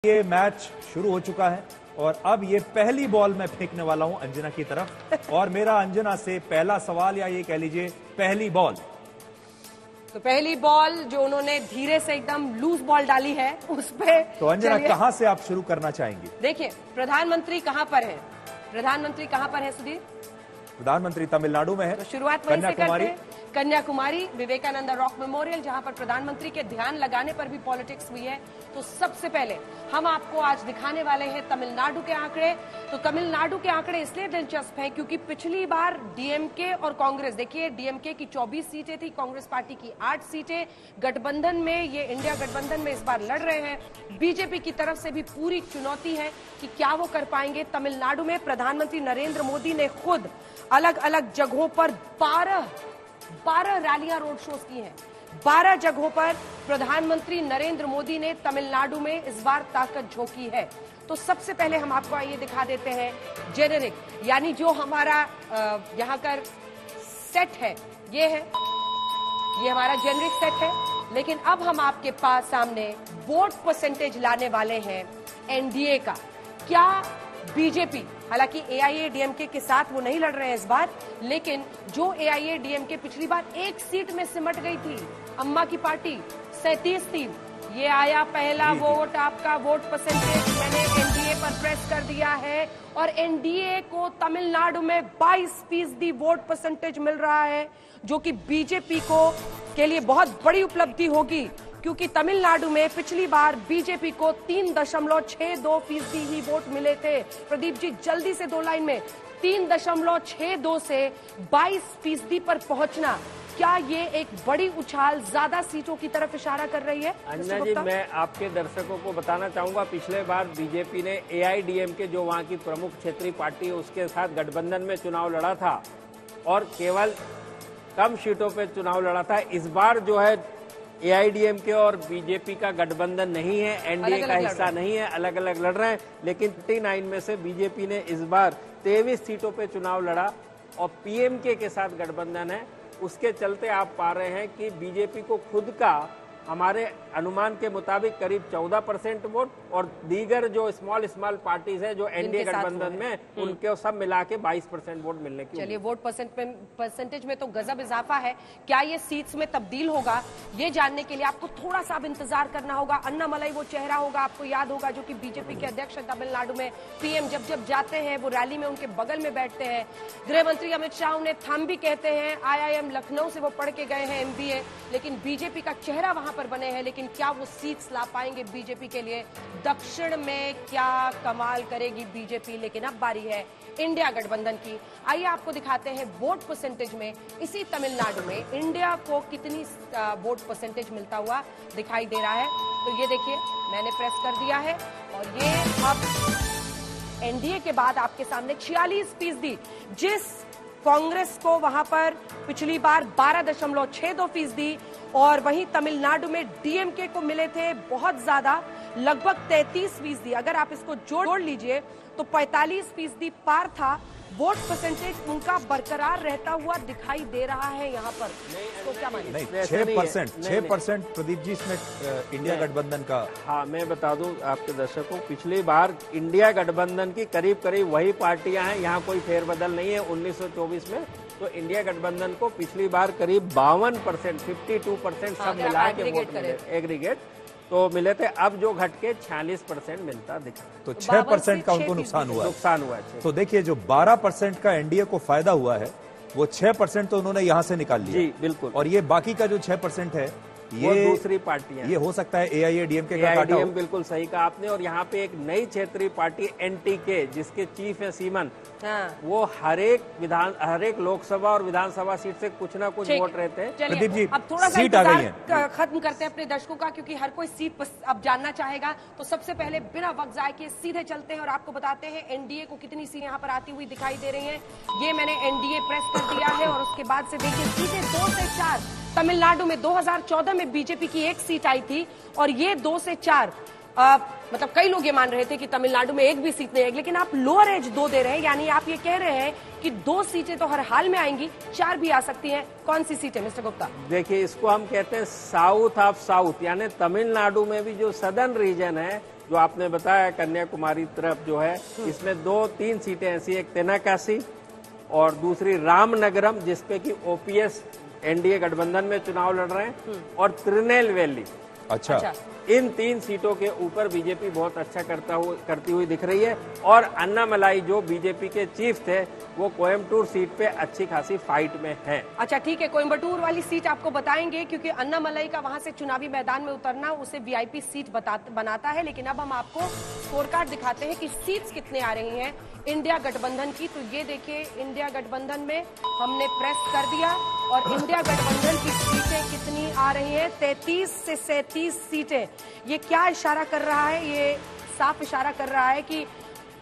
ये मैच शुरू हो चुका है और अब ये पहली बॉल मैं फेंकने वाला हूं अंजना की तरफ और मेरा अंजना से पहला सवाल या ये कह लीजिए पहली बॉल। तो पहली बॉल जो उन्होंने धीरे से एकदम लूज बॉल डाली है उस पे तो अंजना कहां से आप शुरू करना चाहेंगी? देखिए प्रधानमंत्री कहां पर है? प्रधानमंत्री कहां पर है सुधीर? प्रधानमंत्री तमिलनाडु में है। तो शुरुआत वहीं से करते हैं। कन्याकुमारी विवेकानंद रॉक मेमोरियल, जहां पर प्रधानमंत्री के ध्यान लगाने पर भी पॉलिटिक्स हुई है। तो सबसे पहले हम आपको आज दिखाने वाले हैं तमिलनाडु के आंकड़े। तो तमिलनाडु के आंकड़े इसलिए दिलचस्प हैं क्योंकि पिछली बार डीएमके और कांग्रेस, देखिए डीएमके की 24 सीटें थी, कांग्रेस पार्टी की 8 सीटें। गठबंधन में, ये इंडिया गठबंधन में इस बार लड़ रहे हैं। बीजेपी की तरफ से भी पूरी चुनौती है कि क्या वो कर पाएंगे। तमिलनाडु में प्रधानमंत्री नरेंद्र मोदी ने खुद अलग अलग जगहों पर 12 रैलियां, रोड शोज की हैं। 12 जगहों पर प्रधानमंत्री नरेंद्र मोदी ने तमिलनाडु में इस बार ताकत झोंकी है। तो सबसे पहले हम आपको आइए दिखा देते हैं जेनेरिक, यानी जो हमारा यहाँ कर सेट है, ये है, ये हमारा जेनेरिक सेट है। लेकिन अब हम आपके पास सामने वोट परसेंटेज लाने वाले हैं एनडीए का। क्या बीजेपी, हालांकि एआईएडीएमके के साथ वो नहीं लड़ रहे हैं इस बार, लेकिन जो एआईएडीएमके पिछली बार एक सीट में सिमट गई थी, अम्मा की पार्टी 37 थी, ये आया पहला वोट, आपका वोट परसेंटेज मैंने एनडीए पर प्रेस कर दिया है और एनडीए को तमिलनाडु में 22% वोट परसेंटेज मिल रहा है, जो कि बीजेपी को के लिए बहुत बड़ी उपलब्धि होगी क्योंकि तमिलनाडु में पिछली बार बीजेपी को 3.62% ही वोट मिले थे। प्रदीप जी जल्दी से 2 लाइन में, 3.62 से 22% पर पहुंचना, क्या ये एक बड़ी उछाल ज्यादा सीटों की तरफ इशारा कर रही है? अंजना जी, मैं आपके दर्शकों को बताना चाहूंगा, पिछले बार बीजेपी ने एआईडीएमके जो वहां की प्रमुख क्षेत्रीय पार्टी है उसके साथ गठबंधन में चुनाव लड़ा था और केवल कम सीटों पे चुनाव लड़ा था। इस बार जो है एआईडीएमके और बीजेपी का गठबंधन नहीं है, एनडीए का हिस्सा नहीं है, अलग अलग लड़ रहे हैं। लेकिन 39 में से बीजेपी ने इस बार 23 सीटों पे चुनाव लड़ा और पीएमके के साथ गठबंधन है। उसके चलते आप पा रहे हैं कि बीजेपी को खुद का, हमारे अनुमान के मुताबिक करीब 14% वोट और दीगर जो स्मॉल पार्टीज है जो एनडीए गठबंधन में, उनके सब मिला के 22% वोट मिलने की। चलिए, वोट परसेंटेज में तो गजब इजाफा है। क्या ये सीट्स में तब्दील होगा, ये जानने के लिए आपको थोड़ा सा अब इंतजार करना होगा। अन्नामलाई वो चेहरा होगा, आपको याद होगा, जो कि बीजेपी के अध्यक्ष है तमिलनाडु में। पीएम जब जाते हैं वो रैली में उनके बगल में बैठते हैं। गृह मंत्री अमित शाह उन्हें थम भी कहते हैं। IIM लखनऊ से वो पढ़ के गए हैं MBA, लेकिन बीजेपी का चेहरा वहां पर बने हैं। लेकिन क्या वो सीट्स ला पाएंगे बीजेपी के लिए? दक्षिण में क्या कमाल करेगी बीजेपी? लेकिन अब बारी है इंडिया गठबंधन की। आइए आपको दिखाते हैं वोट परसेंटेज में इसी तमिलनाडु में इंडिया को कितनी वोट परसेंटेज मिलता हुआ दिखाई दे रहा है। तो ये देखिए, मैंने प्रेस कर दिया है और ये अब एनडीए के बाद आपके सामने 46%, जिस कांग्रेस को वहां पर पिछली बार 12.62% और वहीं तमिलनाडु में डीएमके को मिले थे बहुत ज्यादा, लगभग 33%। अगर आप इसको जोड़ लीजिए तो 45% पार था। वोट परसेंटेज उनका बरकरार रहता हुआ दिखाई दे रहा है यहाँ पर। तो क्या मानिए? नहीं, 6% प्रदीप जी इसमें इंडिया गठबंधन का। हाँ, मैं बता दूं आपके दर्शकों, पिछली बार इंडिया गठबंधन की करीब वही पार्टियां हैं, यहाँ कोई फेरबदल नहीं है 1924 में। तो इंडिया गठबंधन को पिछली बार करीब 52%, 52% सब मिला के वोट मिले, एग्रीगेट तो मिले थे। अब जो घट के 46% मिलता दिखा, तो 6% का उनको नुकसान हुआ है। तो देखिए, जो 12% का एनडीए को फायदा हुआ है वो 6% तो उन्होंने यहां से निकाल लिया। जी बिल्कुल। और ये बाकी का जो 6% है ये दूसरी पार्टियां, ये हो सकता है एआईएडीएमके का काटा हो। बिल्कुल सही कहा आपने। और यहाँ पे एक नई क्षेत्रीय पार्टी एनटीके, जिसके चीफ है सीमन, वो हर एक लोकसभा और विधानसभा सीट से कुछ ना कुछ वोट रहते हैं। प्रदीप जी, अब थोड़ा सा सीट आ गई है, खत्म करते हैं अपने दर्शकों का, क्योंकि हर कोई सीट अब जानना चाहेगा। तो सबसे पहले बिना वक्त जाए के सीधे चलते हैं और आपको बताते हैं एनडीए को कितनी सीट यहाँ पर आती हुई दिखाई दे रही है। ये मैंने एनडीए प्रेस कर दिया है और उसके बाद से देखिए सीधे 2 से 4 तमिलनाडु में 2014 में बीजेपी की 1 सीट आई थी और ये 2 से 4 मतलब कई लोग ये मान रहे थे कि तमिलनाडु में एक भी सीट नहीं है, लेकिन आप लोअर एज 2 दे रहे हैं, यानी आप ये कह रहे हैं कि 2 सीटें तो हर हाल में आएंगी, 4 भी आ सकती हैं। कौन सी सीटें मिस्टर गुप्ता? देखिए, इसको हम कहते हैं साउथ ऑफ साउथ, यानी तमिलनाडु में भी जो सदर्न रीजन है जो आपने बताया कन्याकुमारी तरफ जो है, इसमें 2-3 सीटें ऐसी, एक तेनाकाशी और दूसरी रामनगरम, जिसपे कि ओपीएस एनडीए गठबंधन में चुनाव लड़ रहे हैं, और त्रिनेलवेली। अच्छा, इन 3 सीटों के ऊपर बीजेपी बहुत अच्छा करती हुई दिख रही है। और अन्नामलाई जो बीजेपी के चीफ थे, वो कोयम्बटूर सीट पे अच्छी खासी फाइट में है। अच्छा ठीक है, कोयम्बटूर वाली सीट आपको बताएंगे, क्योंकि अन्नामलाई का वहां से चुनावी मैदान में उतरना उसे वीआईपी सीट बनाता है। लेकिन अब हम आपको स्कोर कार्ड दिखाते हैं कि सीट्स कितने आ रही हैं इंडिया गठबंधन की। तो ये देखिए, इंडिया गठबंधन में हमने प्रेस कर दिया और इंडिया गठबंधन की सीटें कितनी आ रही हैं, 33 से 37 सीटें। ये क्या इशारा कर रहा है? ये साफ इशारा कर रहा है कि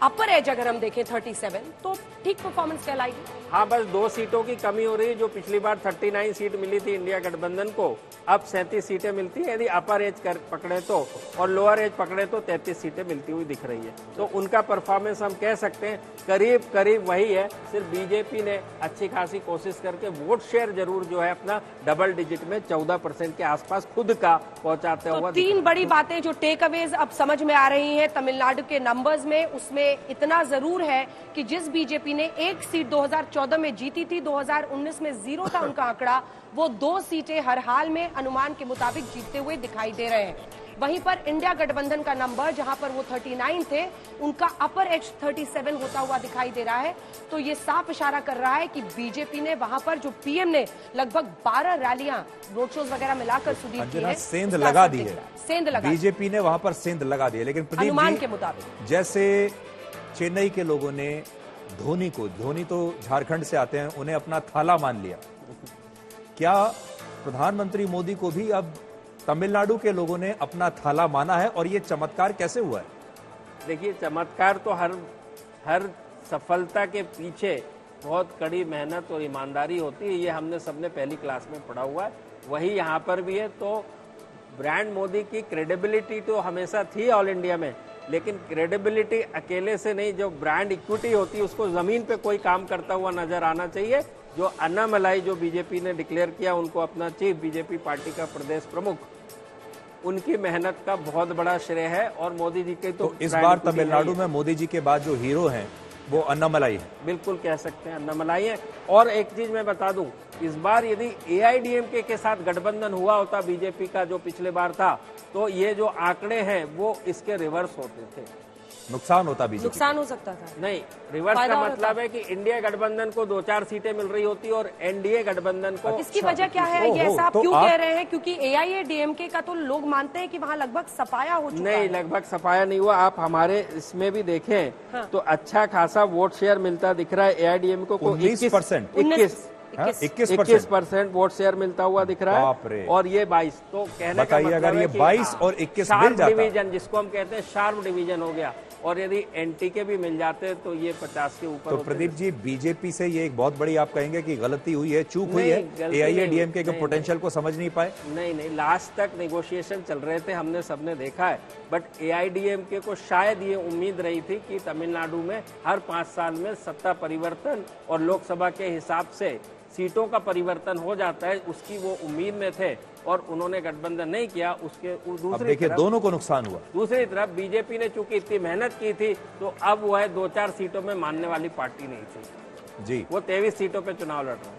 अपर एज अगर हम देखें 37, तो ठीक परफॉर्मेंस कहलाएगी। हाँ, बस 2 सीटों की कमी हो रही है। जो पिछली बार 39 सीट मिली थी इंडिया गठबंधन को, अब 37 सीटें मिलती है। यदि अपर एज पकड़े तो, और लोअर एज पकड़े तो 33 सीटें मिलती हुई दिख रही है। तो उनका परफॉर्मेंस हम कह सकते हैं करीब करीब वही है। सिर्फ बीजेपी ने अच्छी खासी कोशिश करके वोट शेयर जरूर जो है अपना डबल डिजिट में 14% के आसपास खुद का पहुंचाते हुआ। 3 बड़ी बातें जो टेक अवेज अब समझ में आ रही हैं तमिलनाडु के नंबर्स में, उसमें इतना जरूर है कि जिस बीजेपी ने 1 सीट 2014 में जीती थी, 2019 में 0 था उनका आंकड़ा, वो 2 सीटें हर हाल में अनुमान के मुताबिक जीतते हुए दिखाई दे रहे हैं। वहीं पर इंडिया गठबंधन का नंबर, जहां पर वो 39 थे, उनका अपर एज 37 होता हुआ दिखाई दे रहा है। तो ये साफ इशारा कर रहा है कि बीजेपी ने वहां पर, जो पीएम ने लगभग 12 रैलियां, रोड शोज वगैरह मिलाकर सुदीप की है, सेंध लगा दी है, सेंध लगा, बीजेपी ने वहां पर सेंध लगा दी है। लेकिन प्रदीप अनुमान जी, के मुताबिक जैसे चेन्नई के लोगों ने धोनी तो झारखंड से आते हैं, उन्हें अपना थाला मान लिया, क्या प्रधानमंत्री मोदी को भी अब तमिलनाडु के लोगों ने अपना थाला माना है? और ये चमत्कार कैसे हुआ है? देखिए, चमत्कार तो हर सफलता के पीछे बहुत कड़ी मेहनत और ईमानदारी होती है। ये हमने सबने पहली क्लास में पढ़ा हुआ है, वही यहाँ पर भी है। तो ब्रांड मोदी की क्रेडिबिलिटी तो हमेशा थी ऑल इंडिया में, लेकिन क्रेडिबिलिटी अकेले से नहीं, जो ब्रांड इक्विटी होती है उसको जमीन पे कोई काम करता हुआ नजर आना चाहिए। जो अन्नामलाई जो बीजेपी ने डिक्लेयर किया, उनको अपना चीफ बीजेपी पार्टी का प्रदेश प्रमुख, उनकी मेहनत का बहुत बड़ा श्रेय है। और मोदी जी के तो इस बार तमिलनाडु में मोदी जी के बाद जो हीरो हैं वो अन्नामलाई है, बिल्कुल कह सकते हैं अन्नामलाई है। और एक चीज मैं बता दूं, इस बार यदि एआईडीएमके के साथ गठबंधन हुआ होता बीजेपी का जो पिछले बार था, तो ये जो आंकड़े हैं वो इसके रिवर्स होते थे, नुकसान होता बीजेपी, नुकसान हो सकता था। नहीं, रिवर्स का मतलब है कि इंडिया गठबंधन को 2-4 सीटें मिल रही होती और एनडीए गठबंधन को। इसकी वजह क्या है? ये ऐसा आप क्यों कह रहे हैं? क्योंकि एआईएडीएमके का तो लोग मानते हैं कि वहाँ लगभग सफाया हो चुका है। नहीं, लगभग सफाया नहीं हुआ। आप हमारे इसमें भी देखें हाँ। तो अच्छा खासा वोट शेयर मिलता दिख रहा है एआईडीएमके को। 21% वोट शेयर मिलता हुआ दिख रहा है, और ये 22। तो कहने का मतलब अगर ये 22 और 21 मिल जाता, डिवीजन जिसको हम कहते हैं शार्प डिवीजन हो गया, और यदि एनटीके भी मिल जाते तो ये 50 के ऊपर। तो प्रदीप जी, बीजेपी से ये एक बहुत बड़ी, आप कहेंगे कि गलती हुई है, चूक हुई है, एआईएडीएमके के पोटेंशियल को समझ नहीं पाए? नहीं, लास्ट तक नेगोशिएशन चल रहे थे, हमने सबने देखा है। बट एआईडीएमके को शायद ये उम्मीद रही थी कि तमिलनाडु में हर 5 साल में सत्ता परिवर्तन और लोकसभा के हिसाब से सीटों का परिवर्तन हो जाता है, उसकी वो उम्मीद में थे, और उन्होंने गठबंधन नहीं किया। उसके दूसरी देखिए दोनों को नुकसान हुआ। दूसरी तरफ बीजेपी ने चूंकि इतनी मेहनत की थी, तो अब वो है 2-4 सीटों में मानने वाली पार्टी नहीं थी जी, वो 23 सीटों पे चुनाव लड़ रहा है।